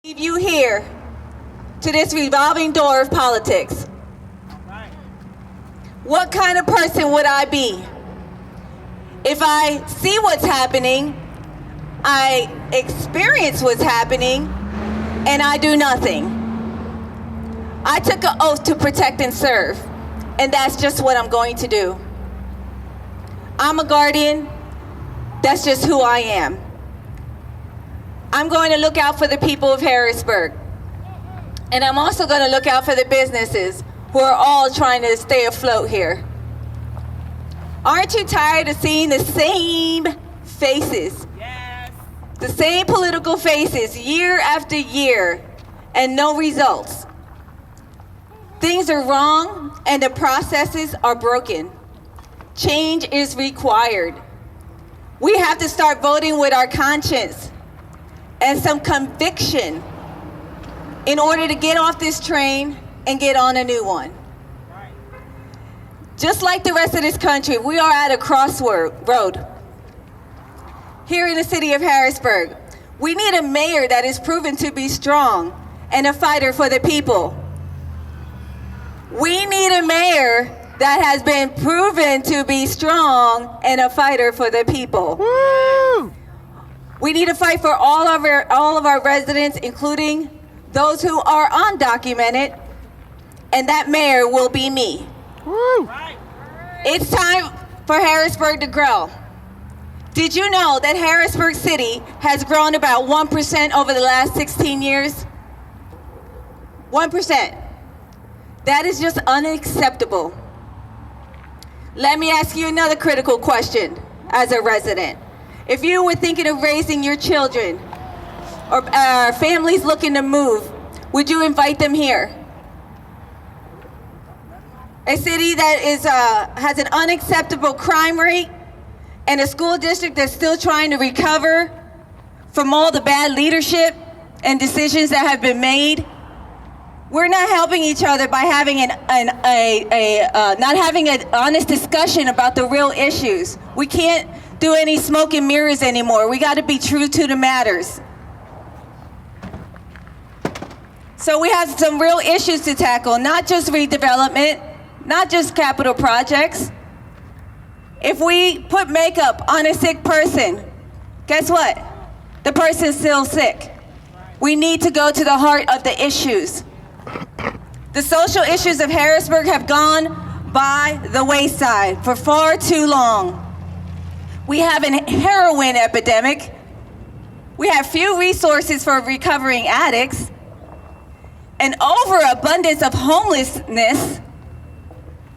Leave you here to this revolving door of politics. What kind of person would I be if I see what's happening, I experience what's happening, and I do nothing? I took an oath to protect and serve, and that's just what I'm going to do. I'm a guardian. That's just who I am. I'm going to look out for the people of Harrisburg. And I'm also going to look out for the businesses who are all trying to stay afloat here. Aren't you tired of seeing the same faces? Yes. The same political faces year after year and no results. Things are wrong and the processes are broken. Change is required. We have to start voting with our conscience and some conviction in order to get off this train and get on a new one. Just like the rest of this country, we are at a crossroad. Here in the city of Harrisburg, we need a mayor that is proven to be strong and a fighter for the people. We need a mayor that has been proven to be strong and a fighter for the people. Woo! We need to fight for all of our residents, including those who are undocumented, and that mayor will be me. Woo! It's time for Harrisburg to grow. Did you know that Harrisburg City has grown about 1% over the last 16 years? 1%. That is just unacceptable. Let me ask you another critical question as a resident. If you were thinking of raising your children or families looking to move, would you invite them here? A city that has an unacceptable crime rate and a school district that's still trying to recover from all the bad leadership and decisions that have been made. We're not helping each other by having not having an honest discussion about the real issues. We can't do any smoke and mirrors anymore. We got to be true to the matters. So we have some real issues to tackle, not just redevelopment, not just capital projects. If we put makeup on a sick person, guess what? The person's still sick. We need to go to the heart of the issues. The social issues of Harrisburg have gone by the wayside for far too long. We have a heroin epidemic. We have few resources for recovering addicts, an overabundance of homelessness.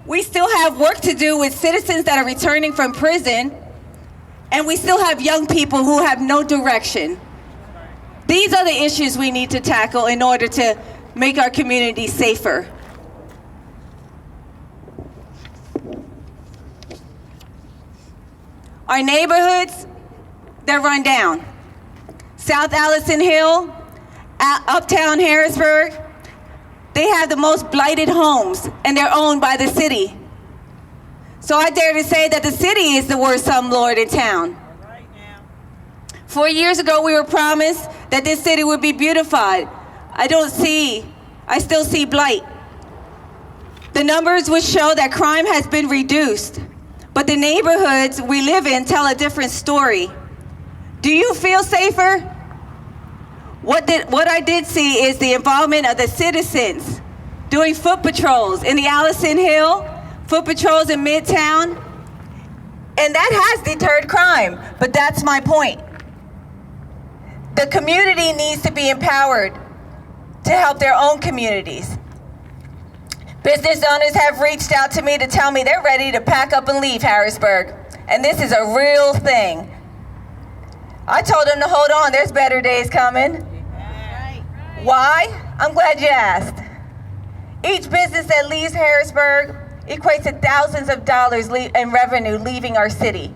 We still have work to do with citizens that are returning from prison, and we still have young people who have no direction. These are the issues we need to tackle in order to make our community safer. Our neighborhoods, they're run down. South Allison Hill, Uptown Harrisburg, they have the most blighted homes, and they're owned by the city. So I dare to say that the city is the worst slumlord in town. 4 years ago, we were promised that this city would be beautified. I still see blight. The numbers would show that crime has been reduced, but the neighborhoods we live in tell a different story. Do you feel safer? What I did see is the involvement of the citizens doing foot patrols in the Allison Hill, foot patrols in Midtown, and that has deterred crime, but that's my point. The community needs to be empowered to help their own communities. Business owners have reached out to me to tell me they're ready to pack up and leave Harrisburg, and this is a real thing. I told them to hold on, there's better days coming. Why? I'm glad you asked. Each business that leaves Harrisburg equates to thousands of dollars in revenue leaving our city.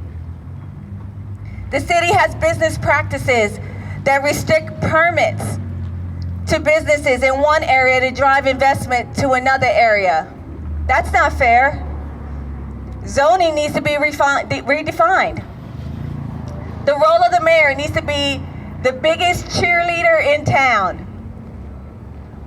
The city has business practices that restrict permits to businesses in one area to drive investment to another area. That's not fair. Zoning needs to be redefined. The role of the mayor needs to be the biggest cheerleader in town.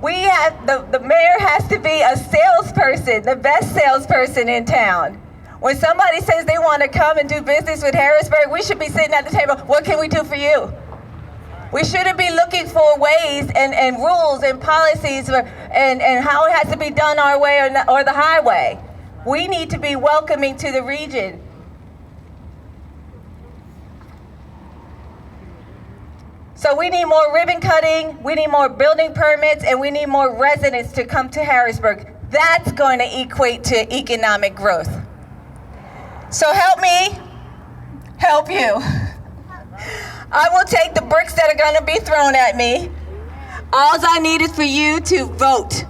The mayor has to be a salesperson, the best salesperson in town. When somebody says they want to come and do business with Harrisburg, we should be sitting at the table. What can we do for you? We shouldn't be looking for ways and rules and policies and how it has to be done our way or the highway. We need to be welcoming to the region. So we need more ribbon cutting, we need more building permits, and we need more residents to come to Harrisburg. That's going to equate to economic growth. So help me help you. I will take the bricks that are going to be thrown at me. All I need is for you to vote.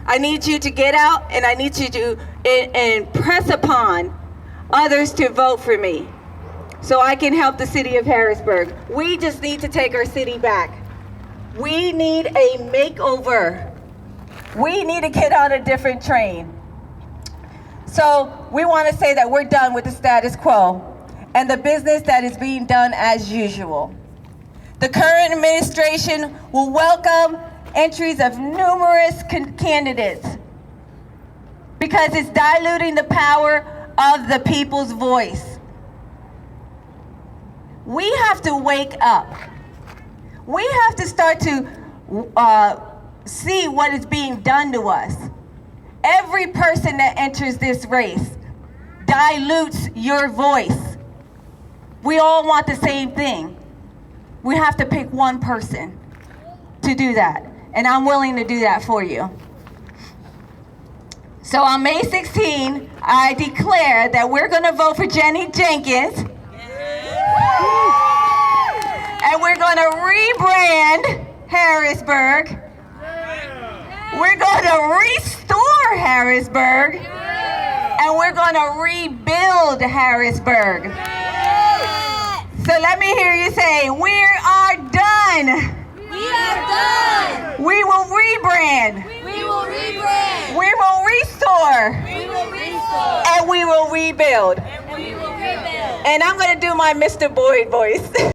I need you to get out, and I need you to impress upon others to vote for me so I can help the city of Harrisburg. We just need to take our city back. We need a makeover. We need to get on a different train. So we want to say that we're done with the status quo and the business that is being done as usual. The current administration will welcome entries of numerous candidates because it's diluting the power of the people's voice. We have to wake up. We have to start to see what is being done to us. Every person that enters this race dilutes your voice. We all want the same thing. We have to pick one person to do that, and I'm willing to do that for you. So on May 16, I declare that we're going to vote for Jennie Jenkins, and we're going to rebrand Harrisburg. We're going to restore Harrisburg, and we're going to rebuild Harrisburg. So let me hear you say, we are done. We are done. We will rebrand. We will rebrand. We will restore. We will restore. And we will rebuild. And we will rebuild. And I'm going to do my Mr. Boyd voice.